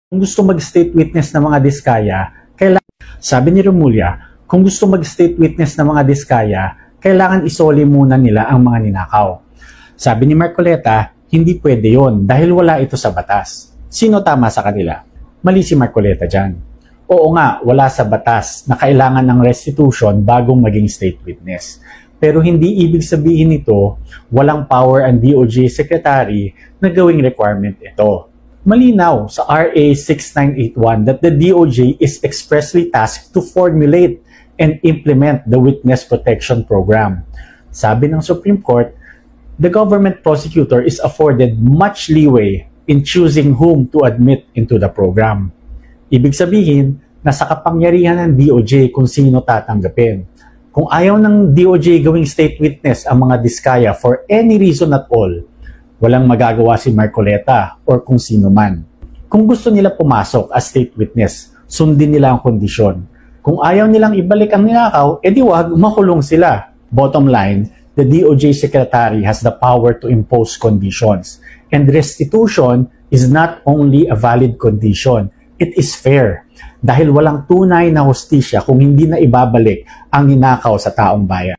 Kung gusto mag-state witness ng mga diskaya, sabi ni Remulla, kung gusto mag-state witness ng mga diskaya, kailangan isoli muna nila ang mga ninakaw. Sabi ni Marcoleta, hindi pwede yon dahil wala ito sa batas. Sino tama sa kanila? Mali si Marcoleta dyan. Oo nga, wala sa batas na kailangan ng restitution bagong maging state witness. Pero hindi ibig sabihin nito, walang power ang DOJ Secretary na gawing requirement ito. Malinaw sa RA 6981 that the DOJ is expressly tasked to formulate and implement the Witness Protection Program. Sabi ng Supreme Court, the government prosecutor is afforded much leeway in choosing whom to admit into the program. Ibig sabihin, nasa kapangyarihan ng DOJ kung sino tatanggapin. Kung ayaw ng DOJ gawing state witness ang mga diskaya for any reason at all, walang magagawa si Marcoleta or kung sino man. Kung gusto nila pumasok as state witness, sundin nila ang kondisyon. Kung ayaw nilang ibalik ang ninakaw, edi wag, makulong sila. Bottom line, the DOJ Secretary has the power to impose conditions. And restitution is not only a valid condition, it is fair. Dahil walang tunay na hustisya kung hindi na ibabalik ang ninakaw sa taong bayan.